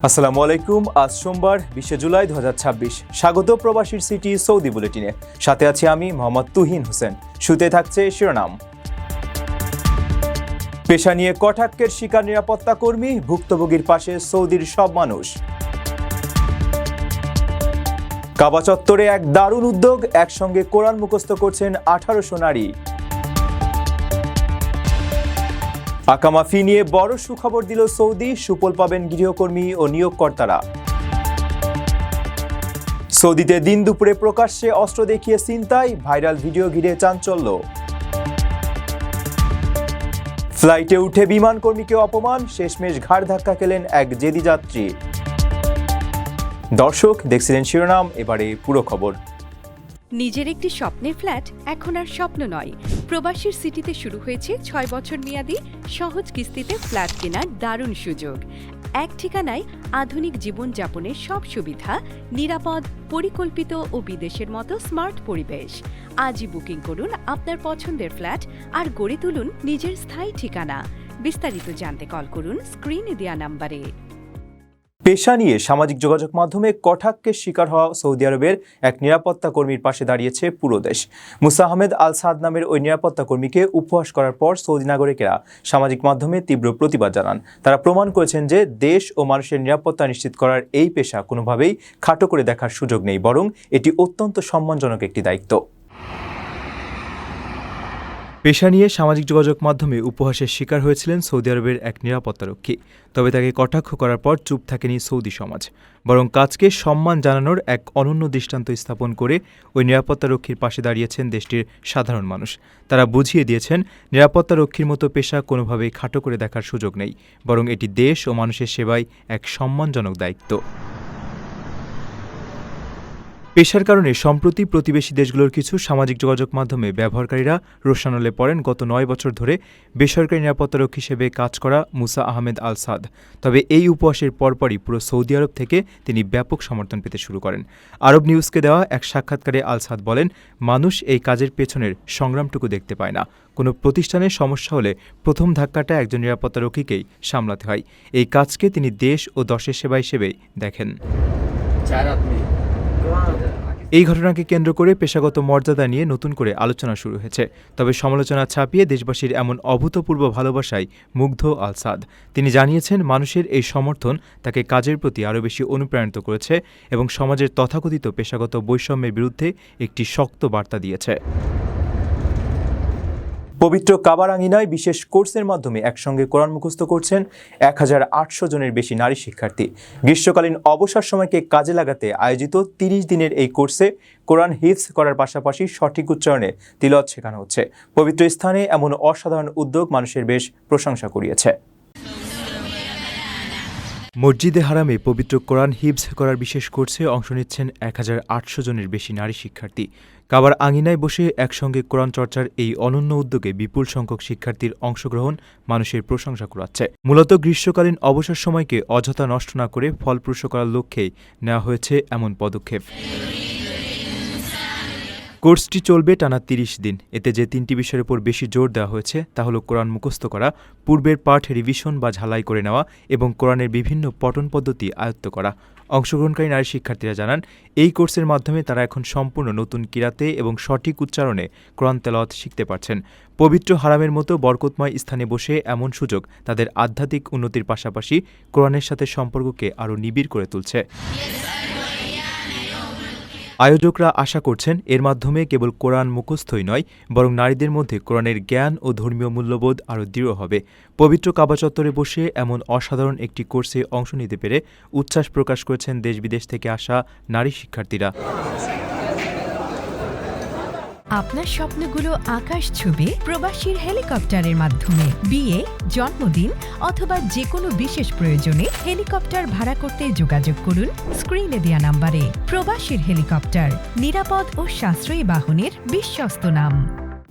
আসসালামু আলাইকুম। আজ সোমবার 20 জুলাই 2026। স্বাগত প্রবাসীর সিটি সৌদি বুলেটিনে। সাথে আছি আমি মোহাম্মদ তুহিন হোসেন। শুরুতে থাকছে শিরোনাম। পেশা নিয়ে কটাক্ষের শিকার নিরাপত্তা কর্মী, ভুক্তভোগীর পাশে সৌদির সব মানুষ। কাবা চত্বরে এক দারুণ উদ্যোগ, একসঙ্গে কোরআন মুখস্থ করছেন 1800 নারী। আকামা ফি নিয়ে বড় সুখবর দিল সৌদি, সুফল পাবেন গৃহকর্মী ও নিয়োগকর্তারা। সৌদিতে দিন দুপুরে প্রকাশ্যে অস্ত্র দেখিয়ে ছিনতাই, ভাইরাল ভিডিও ঘিরে চাঞ্চল্য। ফ্লাইটে উঠে বিমান কর্মীকে অপমান, শেষমেশ ঘাড় ধাক্কা খেলেন এক জেদি যাত্রী। দর্শক দেখছিলেন শিরোনাম, এবারে পুরো খবর। নিজের একটি স্বপ্নের ফ্ল্যাট এখন আর স্বপ্ন নয়। প্রবাসীর সিটিতে শুরু হয়েছে 6 বছর মেয়াদী সহজ কিস্তিতে ফ্ল্যাট কেনার দারুণ সুযোগ। এক ঠিকানায় আধুনিক জীবনযাপনের সব সুবিধা, নিরাপদ, পরিকল্পিত ও বিদেশের মতো স্মার্ট পরিবেশ। আজই বুকিং করুন আপনার পছন্দের ফ্ল্যাট আর গড়ে তুলুন নিজের স্থায়ী ঠিকানা। বিস্তারিত জানতে কল করুন স্ক্রিনে দেওয়া নাম্বারে। পেশা নিয়ে সামাজিক যোগাযোগ মাধ্যমে কটাক্ষের শিকার হওয়া সৌদি আরবের এক নিরাপত্তা কর্মীর পাশে দাঁড়িয়েছে পুরো দেশ। মুসা আহমেদ আল সাদ নামের ওই নিরাপত্তা কর্মীকে উপহাস করার পর সৌদি নাগরিকেরা সামাজিক মাধ্যমে তীব্র প্রতিবাদ জানান। তারা প্রমাণ করেছেন যে দেশ ও মানুষের নিরাপত্তা নিশ্চিত করার এই পেশা কোনোভাবেই খাটো করে দেখার সুযোগ নেই, বরং এটি অত্যন্ত সম্মানজনক একটি দায়িত্ব। পেশা নিয়ে সামাজিক যোগাযোগ মাধ্যমে উপহাসের শিকার হয়েছিলেন সৌদি আরবের এক নিরাপত্তারক্ষী। তবে তাকে কটাক্ষ করার পর চুপ থাকেনি সৌদি সমাজ, বরং কাজকে সম্মান জানানোর এক অনন্য দৃষ্টান্ত স্থাপন করে ওই নিরাপত্তারক্ষীর পাশে দাঁড়িয়েছেন দেশটির সাধারণ মানুষ। তারা বুঝিয়ে দিয়েছেন নিরাপত্তারক্ষীর মতো পেশা কোনোভাবেই খাটো করে দেখার সুযোগ নেই, বরং এটি দেশ ও মানুষের সেবায় এক সম্মানজনক দায়িত্ব। পেশার কারণে সম্প্রতি প্রতিবেশী দেশগুলোর কিছু সামাজিক যোগাযোগ মাধ্যমে ব্যবহারকারীরা রোষানলে পড়েন গত 9 বছর ধরে বেসরকারি নিরাপত্তারক্ষী হিসেবে কাজ করা মুসা আহমেদ আল সাদ। তবে এই উপহাসের পরপরই পুরো সৌদি আরব থেকে তিনি ব্যাপক সমর্থন পেতে শুরু করেন। আরব নিউজকে দেওয়া এক সাক্ষাৎকারে আল সাদ বলেন, মানুষ এই কাজের পেছনের সংগ্রামটুকু দেখতে পায় না। কোনো প্রতিষ্ঠানের সমস্যা হলে প্রথম ধাক্কাটা একজন নিরাপত্তারক্ষীকেই সামলাতে হয়। এই কাজকে তিনি দেশ ও দশের সেবা হিসেবেই দেখেন। এই ঘটনাকে কেন্দ্র করে পেশাগত মর্যাদা নিয়ে নতুন করে আলোচনা শুরু হয়েছে। তবে সমালোচনা ছাপিয়ে দেশবাসীর এমন অভূতপূর্ব ভালোবাসায় মুগ্ধ আল সাদ। তিনি জানিয়েছেন, মানুষের এই সমর্থন তাকে কাজের প্রতি আরও বেশি অনুপ্রাণিত করেছে এবং সমাজের তথাকথিত পেশাগত বৈষম্যের বিরুদ্ধে একটি শক্ত বার্তা দিয়েছে। পবিত্র কাবার আঙিনায় বিশেষ কোর্সের মাধ্যমে একসঙ্গে কোরআন মুখস্থ করছেন 1800 জনের বেশি নারী শিক্ষার্থী। গ্রীষ্মকালীন অবসর সময়কে কাজে লাগাতে আয়োজিত 30 দিনের এই কোর্সে কোরআন হিফজ করার পাশাপাশি সঠিক উচ্চারণে তিলাওয়াত শেখানো হচ্ছে। পবিত্র স্থানে এমন অসাধারণ উদ্যোগ মানুষের বেশ প্রশংসা কুড়িয়েছে। মসজিদে হারামে পবিত্র কোরআন হিফজ করার বিশেষ কোর্সে অংশ নিচ্ছেন 1800 জনের বেশি নারী শিক্ষার্থী। কাবার আঙিনায় বসে একসঙ্গে কোরআন চর্চার এই অনন্য উদ্যোগে বিপুল সংখ্যক শিক্ষার্থীর অংশগ্রহণ মানুষের প্রশংসা কুড়াচ্ছে। মূলত গ্রীষ্মকালীন অবসর সময়কে অযথা নষ্ট না করে ফলপ্রসূ করার লক্ষ্যেই নেওয়া হয়েছে এমন পদক্ষেপ। কোর্সটি চলবে টানা 30 দিন। এতে যে 3টি বিষয়ের উপর বেশি জোর দেওয়া হয়েছে তা হল কোরআন মুখস্থ করা, পূর্বের পাঠ রিভিশন বা ঝালাই করে নেওয়া এবং কোরআনের বিভিন্ন পঠন পদ্ধতি আয়ত্ত করা। অংশগ্রহণকারী নারী শিক্ষার্থীরা জানান, এই কোর্সের মাধ্যমে তারা এখন সম্পূর্ণ নতুন কিরাতে এবং সঠিক উচ্চারণে কোরআন তেলাওয়াত শিখতে পারছেন। পবিত্র হারামের মতো বরকতময় স্থানে বসে এমন সুযোগ তাদের আধ্যাত্মিক উন্নতির পাশাপাশি কোরআনের সাথে সম্পর্ককে আরও নিবিড় করে তুলছে। আয়োজকরা আশা করছেন, এর মাধ্যমে কেবল কোরআন মুখস্থই নয়, বরং নারীদের মধ্যে কোরআনের জ্ঞান ও ধর্মীয় মূল্যবোধ আরও দৃঢ় হবে। পবিত্র কাবা চত্বরে বসে এমন অসাধারণ একটি কোর্সে অংশ নিতে পেরে উচ্ছ্বাস প্রকাশ করেছেন দেশ বিদেশ থেকে আসা নারী শিক্ষার্থীরা। আপনার স্বপ্নগুলো আকাশ ছুবে প্রবাসীর হেলিকপ্টারের মাধ্যমে। বিয়ে, জন্মদিন অথবা যে কোনো বিশেষ প্রয়োজনে হেলিকপ্টার ভাড়া করতে যোগাযোগ করুন স্ক্রিনে দেওয়া নাম্বারে। প্রবাসীর হেলিকপ্টার, নিরাপদ ও সাশ্রয়ী বাহনের বিশ্বস্ত নাম।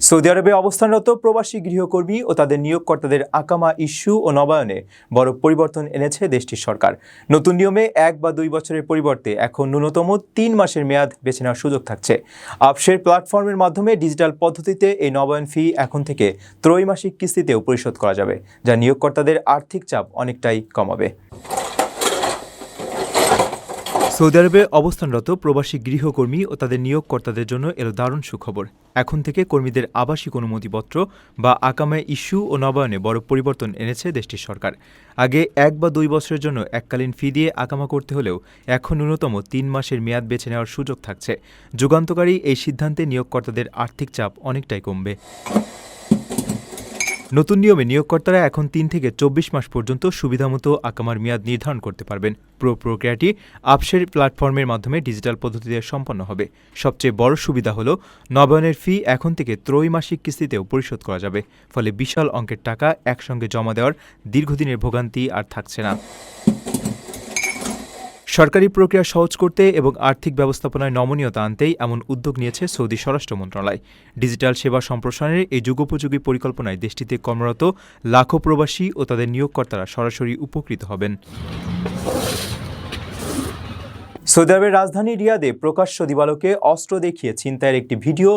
সৌদি আরবে অবস্থানরত প্রবাসী গৃহকর্মী ও তাদের নিয়োগকর্তাদের আকামা ইস্যু ও নবায়নে বড় পরিবর্তন এনেছে দেশটির সরকার। নতুন নিয়মে 1 বা 2 বছরের পরিবর্তে এখন ন্যূনতম 3 মাসের মেয়াদ বেছে নেওয়ার সুযোগ থাকছে। আপসের প্ল্যাটফর্মের মাধ্যমে ডিজিটাল পদ্ধতিতে এই নবায়ন ফি এখন থেকে ত্রৈমাসিক কিস্তিতেও পরিশোধ করা যাবে, যা নিয়োগকর্তাদের আর্থিক চাপ অনেকটাই কমাবে। সৌদি আরবে অবস্থানরত প্রবাসী গৃহকর্মী ও তাদের নিয়োগকর্তাদের জন্য এলো দারুণ সুখবর। এখন থেকে কর্মীদের আবাসিক অনুমতিপত্র বা আকামা ইস্যু ও নবায়নে বড় পরিবর্তন এনেছে দেশটির সরকার। আগে 1 বা 2 বছরের জন্য এককালীন ফি দিয়ে আকামা করতে হলেও এখন ন্যূনতম 3 মাসের মেয়াদ বেছে নেওয়ার সুযোগ থাকছে। যুগান্তকারী এই সিদ্ধান্তে নিয়োগকর্তাদের আর্থিক চাপ অনেকটাই কমবে। নতুন নিয়মে নিয়োগকর্তারা এখন 3 থেকে 24 মাস পর্যন্ত সুবিধামতো আকামার মেয়াদ নির্ধারণ করতে পারবেন। পুরো প্রক্রিয়াটি আপসের প্ল্যাটফর্মের মাধ্যমে ডিজিটাল পদ্ধতিতে সম্পন্ন হবে। সবচেয়ে বড় সুবিধা হলো নবায়নের ফি এখন থেকে ত্রৈমাসিক কিস্তিতেও পরিশোধ করা যাবে। ফলে বিশাল অঙ্কের টাকা একসঙ্গে জমা দেওয়ার দীর্ঘদিনের ভোগান্তি আর থাকছে না। সরকারি প্রক্রিয়া সহজ করতে এবং আর্থিক ব্যবস্থাপনায় নমনীয়তা আনতেই এমন উদ্যোগ নিয়েছে সৌদি স্বরাষ্ট্র মন্ত্রণালয়। ডিজিটাল সেবা সম্প্রসারণের এই যুগোপযোগী পরিকল্পনায় দেশটিতে কর্মরত লাখো প্রবাসী ও তাদের নিয়োগকর্তারা সরাসরি উপকৃত হবেন। সৌদি আরবের রাজধানী রিয়াদে প্রকাশ্য দিবালোকে অস্ত্র দেখিয়ে ছিনতাইয়ের একটি ভিডিও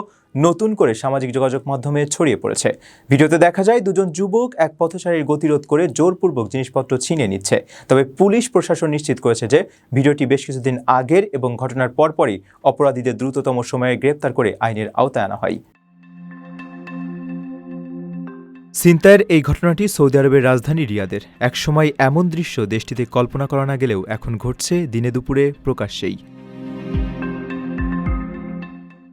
নতুন করে সামাজিক যোগাযোগ মাধ্যমে ছড়িয়ে পড়েছে। ভিডিওতে দেখা যায় দুজন যুবক এক পথচারীর গতিরোধ করে জোরপূর্বক জিনিসপত্র ছিনিয়ে নিচ্ছে। তবে পুলিশ প্রশাসন নিশ্চিত করেছে যে ভিডিওটি বেশ কিছুদিন আগের এবং ঘটনার পরপরই অপরাধীদের দ্রুততম সময়ে গ্রেপ্তার করে আইনের আওতায় আনা হয়। ছিনতাইয়ের এই ঘটনাটি সৌদি আরবের রাজধানী রিয়াদের। একসময় এমন দৃশ্য দেশটিতে কল্পনা করা না গেলেও এখন ঘটছে দিনে দুপুরে প্রকাশ্যেই।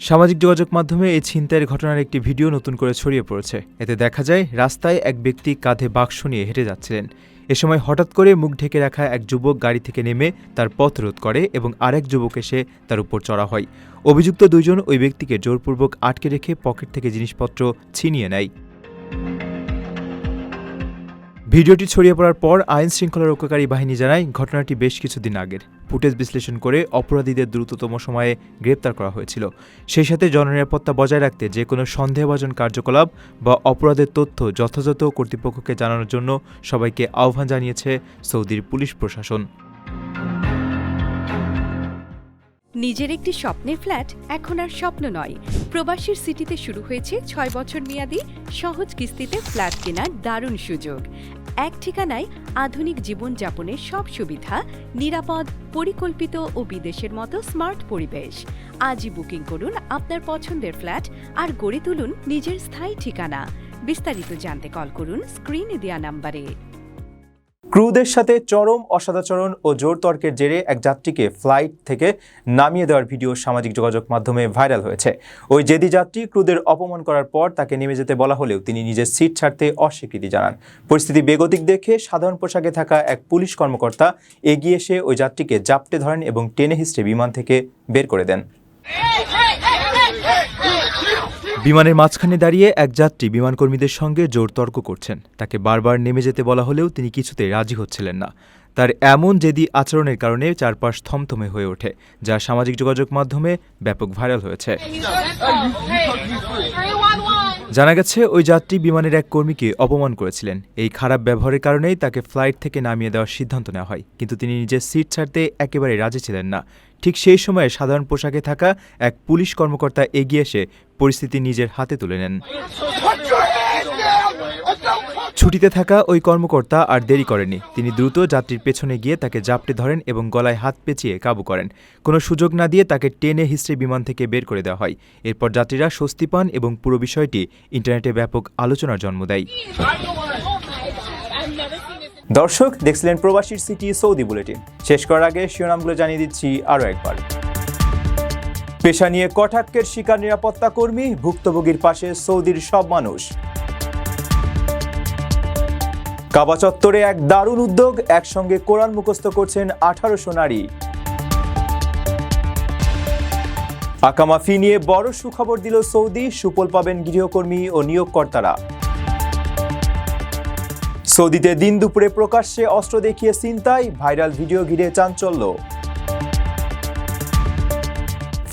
সামাজিক যোগাযোগ মাধ্যমে এই ছিনতাইয়ের ঘটনার একটি ভিডিও নতুন করে ছড়িয়ে পড়েছে। এতে দেখা যায় রাস্তায় এক ব্যক্তি কাঁধে বাক্স নিয়ে হেঁটে যাচ্ছিলেন। এ সময় হঠাৎ করে মুখ ঢেকে রাখা এক যুবক গাড়ি থেকে নেমে তার পথ রোধ করে এবং আরেক যুবক এসে তার উপর চড়া হয়। অভিযুক্ত দুইজন ওই ব্যক্তিকে জোরপূর্বক আটকে রেখে পকেট থেকে জিনিসপত্র ছিনিয়ে নেয়। ভিডিওটি ছড়িয়ে পড়ার পর আইন শৃঙ্খলা রক্ষাকারী বাহিনী জানায় ঘটনাটি বেশ কিছুদিন আগের। ফুটেজ বিশ্লেষণ করে অপরাধীদের দ্রুততম সময়ে গ্রেপ্তার করা হয়েছিল। সেই সাথে জননিরাপত্তা বজায় রাখতে যে কোনো সন্দেহভাজন কার্যকলাপ বা অপরাধের তথ্য যথাযথ কর্তৃপক্ষকে জানানোর জন্য সবাইকে আহ্বান জানিয়েছে সৌদির পুলিশ প্রশাসন। নিজের একটি স্বপ্নের ফ্ল্যাট এখন আর স্বপ্ন নয়। প্রবাসীর সিটিতে শুরু হয়েছে 6 বছর মেয়াদী সহজ কিস্তিতে ফ্ল্যাট কেনার দারুণ সুযোগ। এক ঠিকানায় আধুনিক জীবনযাপনের সব সুবিধা, নিরাপদ, পরিকল্পিত ও বিদেশের মতো স্মার্ট পরিবেশ। আজই বুকিং করুন আপনার পছন্দের ফ্ল্যাট আর গড়ে তুলুন নিজের স্থায়ী ঠিকানা। বিস্তারিত জানতে কল করুন স্ক্রিনে দেওয়া নাম্বারে। ক্রুদের সাথে চরম অসদাচরণ ও জোর তর্কের জেরে এক যাত্রীকে ফ্লাইট থেকে নামিয়ে দেওয়ার ভিডিও সামাজিক যোগাযোগ মাধ্যমে ভাইরাল হয়েছে। ওই জেদি যাত্রী ক্রুদের অপমান করার পর তাকে নেমে যেতে বলা হলেও তিনি নিজের সিট ছাড়তে অস্বীকৃতি জানান। পরিস্থিতি বেগতিক দেখে সাধারণ পোশাকে থাকা এক পুলিশ কর্মকর্তা এগিয়ে এসে ওই যাত্রীকে জাপটে ধরেন এবং টেনে হিঁচড়ে বিমান থেকে বের করে দেন। বিমানের মাঝখানে দাঁড়িয়ে এক যাত্রী বিমানকর্মীদের সঙ্গে জোর তর্ক করছেন। তাকে বারবার নেমে যেতে বলা হলেও তিনি কিছুতেই রাজি হচ্ছিলেন না। তার এমন জেদি আচরণের কারণে চারপাশ থমথমে হয়ে ওঠে, যা সামাজিক যোগাযোগ মাধ্যমে ব্যাপক ভাইরাল হয়েছে। জানা গেছে ওই যাত্রী বিমানের এক কর্মীকে অপমান করেছিলেন। এই খারাপ ব্যবহারের কারণেই তাকে ফ্লাইট থেকে নামিয়ে দেওয়ার সিদ্ধান্ত নেওয়া হয়, কিন্তু তিনি নিজের সিট ছাড়তে একেবারে রাজি ছিলেন না। ঠিক সেই সময়ে সাধারণ পোশাকে থাকা এক পুলিশ কর্মকর্তা এগিয়ে এসে পরিস্থিতি নিজের হাতে তুলে নেন। ছুটিতে থাকা ওই কর্মকর্তা আর দেরি করেননি। তিনি দ্রুত যাত্রীর পেছনে গিয়ে তাকে জাপটে ধরেন এবং গলায় হাত পেঁচিয়ে কাবু করেন। কোনো সুযোগ না দিয়ে তাকে টেনে হিঁচড়ে বিমান থেকে বের করে দেওয়া হয়। এরপর যাত্রীরা স্বস্তি পান এবং পুরো বিষয়টি ইন্টারনেটে ব্যাপক আলোচনার জন্ম দেয়। দর্শক, দেখছিলেন প্রবাসীর সিটি সৌদি বুলেটিন। শেষ করার আগে শিরোনামগুলো জানিয়ে দিচ্ছি আরও একবার। পেশা নিয়ে কটাক্ষের শিকার নিরাপত্তা কর্মী, ভুক্তভোগীর পাশে সৌদির সব মানুষ। কাবা চত্বরে এক দারুণ উদ্যোগ, একসঙ্গে কোরআন মুখস্থ করছেন 1800 নারী। আকামা ফি নিয়ে বড় সুখবর দিল সৌদি, সুফল পাবেন গৃহকর্মী ও নিয়োগকর্তারা। সৌদিতে দিন দুপুরে প্রকাশ্যে অস্ত্র দেখিয়ে ছিনতাই, ভাইরাল ভিডিও ঘিরে চাঞ্চল্য।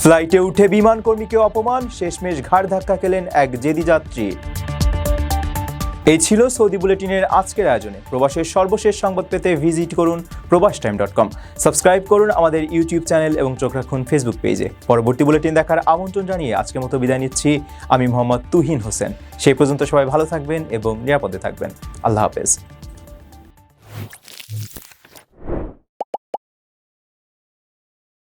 ফ্লাইটে উঠে বিমান কর্মীকে অপমান, শেষমেশ ঘাড় ধাক্কা খেলেন এক জেদি যাত্রী। এই ছিল সৌদি বুলেটিনের আজকের আয়োজনে। প্রবাসের সর্বশেষ সংবাদ পেতে ভিজিট করুন probastoime.com। সাবস্ক্রাইব করুন আমাদের ইউটিউব চ্যানেল এবং চোখ রাখুন ফেসবুক পেজে। পরবর্তী বুলেটিন দেখার আমন্ত্রণ জানিয়ে আজকের মতো বিদায় নিচ্ছি। আমি মোহাম্মদ তুহিন হোসেন। সেই পর্যন্ত সবাই ভালো থাকবেন এবং নিরাপদে থাকবেন। আল্লাহ হাফেজ।